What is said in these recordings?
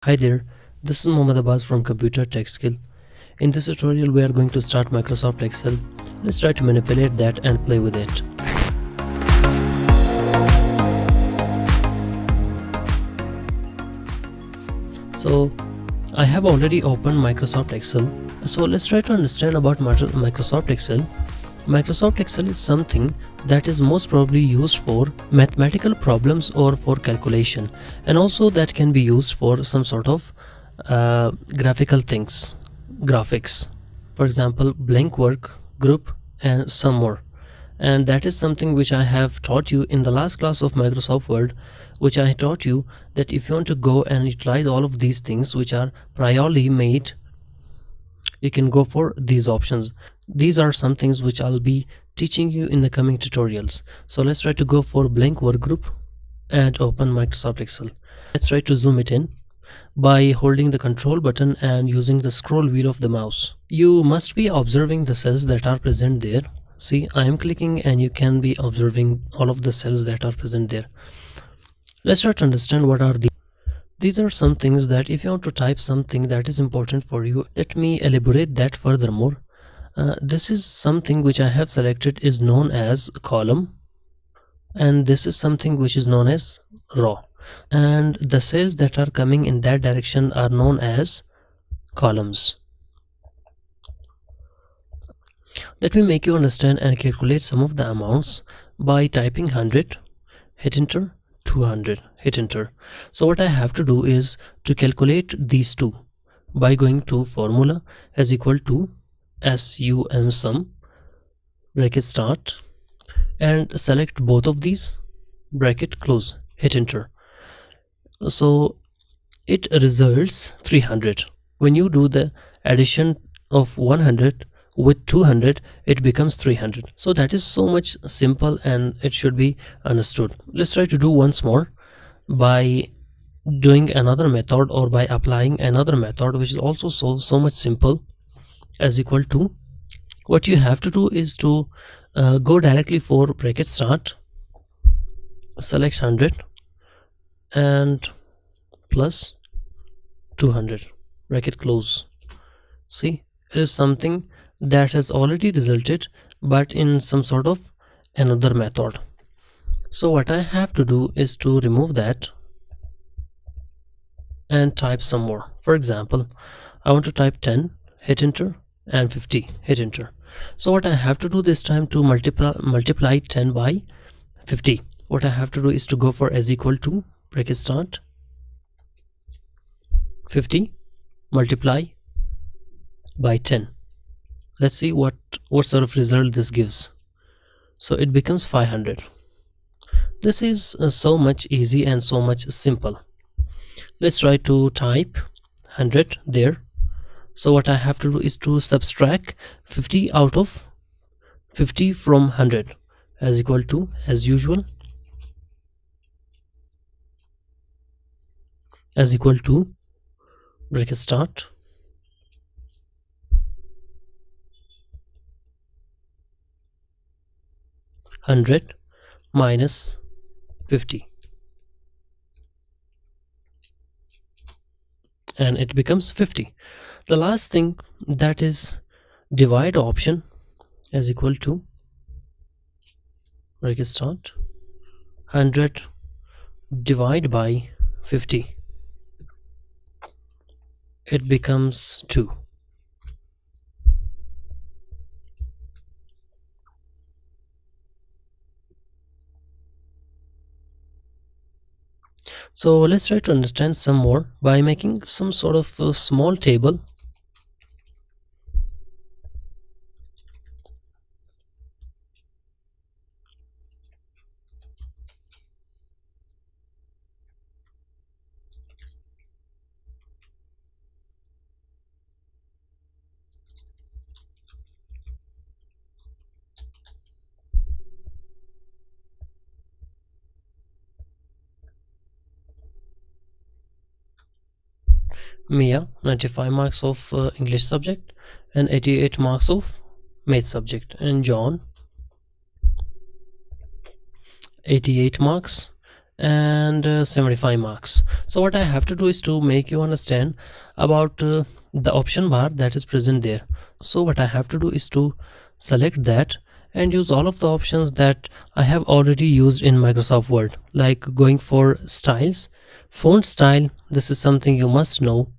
Hi there, this is Mohammad Abbas from Computer Tech Skill. In this tutorial, we are going to start Microsoft Excel. Let's try to manipulate that and play with it. So, I have already opened Microsoft Excel. So, let's try to understand about Microsoft Excel. Microsoft Excel is something that is most probably used for mathematical problems or for calculation, and also that can be used for some sort of graphical things, graphics, for example blank work group and some more. And that is something which I have taught you in the last class of Microsoft Word, which I taught you that if you want to go and utilize all of these things which are priorly made, you can go for these options. These are some things which I'll be teaching you in the coming tutorials. So let's try to go for blank workgroup and open Microsoft Excel. Let's try to zoom it in by holding the control button and using the scroll wheel of the mouse. You must be observing the cells that are present there. See, I am clicking and you can be observing all of the cells that are present there. Let's try to understand what are these are some things that if you want to type something that is important for you. Let me elaborate that furthermore. This is something which I have selected is known as column, and this is something which is known as row, and the cells that are coming in that direction are known as columns. Let me make you understand and calculate some of the amounts by typing 100, hit enter, 200, hit enter. So what I have to do is to calculate these two by going to formula as equal to sum sum bracket start and select both of these, bracket close, hit enter. So it results 300. When you do the addition of 100 with 200, it becomes 300. So that is so much simple and it should be understood. Let's try to do once more by doing another method or by applying another method which is also so much simple. As equal to, what you have to do is to go directly for bracket start, select 100 and plus 200, bracket close. See, it is something that has already resulted but in some sort of another method. So what I have to do is to remove that and type some more. For example, I want to type 10, hit enter, and 50, hit enter. So what I have to do this time to multiply 10 by 50, what I have to do is to go for as equal to bracket start 50 multiply by 10. Let's see what sort of result this gives. So it becomes 500. This is so much easy and so much simple. Let's try to type 100 there. So what I have to do is to subtract 50 out of 50 from 100 as equal to, as usual, as equal to bracket start 100 minus 50, and it becomes 50. The last thing, that is divide option, as equal to bracket start 100 divide by 50, it becomes 2. So let's try to understand some more by making some sort of a small table. Mia 95 marks of English subject and 88 marks of math subject, and John 88 marks and 75 marks. So what I have to do is to make you understand about the option bar that is present there. So what I have to do is to select that and use all of the options that I have already used in Microsoft Word, like going for styles, font style, this is something you must know,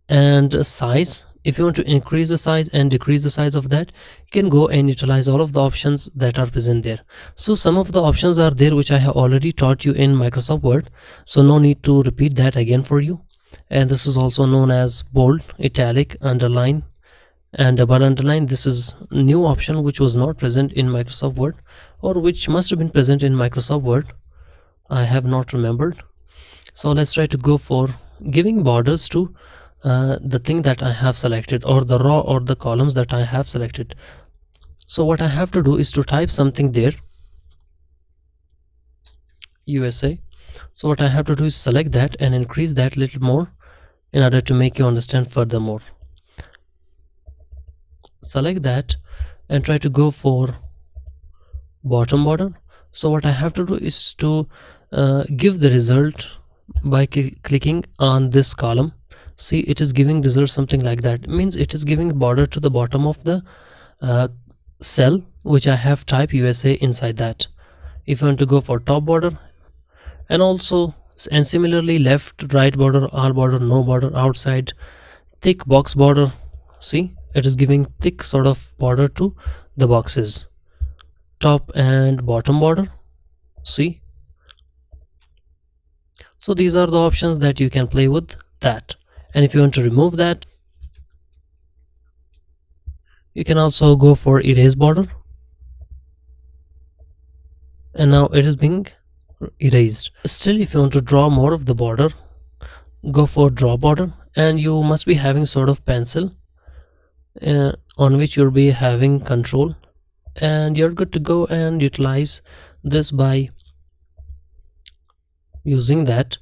and size. If you want to increase the size and decrease the size of that, you can go and utilize all of the options that are present there. So some of the options are there which I have already taught you in Microsoft Word, so no need to repeat that again for you. And this is also known as bold, italic, underline, and double underline. This is new option which was not present in Microsoft Word, or which must have been present in Microsoft Word, I have not remembered. So let's try to go for giving borders to the thing that I have selected, or the row or the columns that I have selected. So what I have to do is to type something there, USA. So what I have to do is select that and increase that little more in order to make you understand furthermore. Select that and try to go for bottom border. So what I have to do is to give the result by clicking on this column. See, it is giving result something like that. It means it is giving border to the bottom of the cell which I have typed USA inside that. If you want to go for top border, and also and similarly left, right border, all border, no border, outside, thick box border. See, it is giving thick sort of border to the boxes, top and bottom border. See, so these are the options that you can play with that. And if you want to remove that, you can also go for erase border, and now it is being erased. Still, if you want to draw more of the border, go for draw border, and you must be having sort of pencil on which you'll be having control, and you're good to go and utilize this by using that.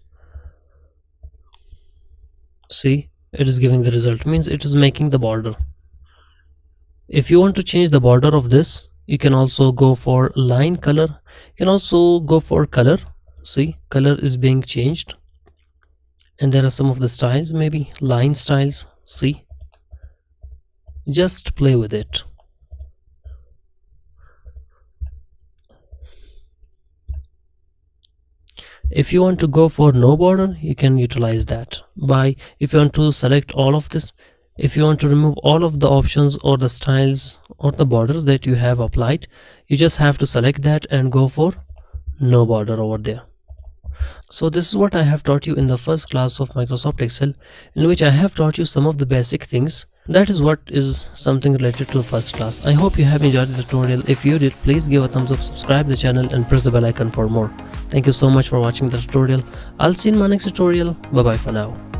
See, it is giving the result, means it is making the border. If you want to change the border of this, you can also go for line color, you can also go for color. See, color is being changed, and there are some of the styles, maybe line styles. See, just play with it. If you want to go for no border, you can utilize that by, if you want to select all of this, if you want to remove all of the options or the styles or the borders that you have applied, you just have to select that and go for no border over there. So this is what I have taught you in the first class of Microsoft Excel, in which I have taught you some of the basic things. That is what is something related to first class. I hope you have enjoyed the tutorial. If you did, please give a thumbs up, subscribe the channel and press the bell icon for more. Thank you so much for watching the tutorial. I'll see you in my next tutorial. Bye bye for now.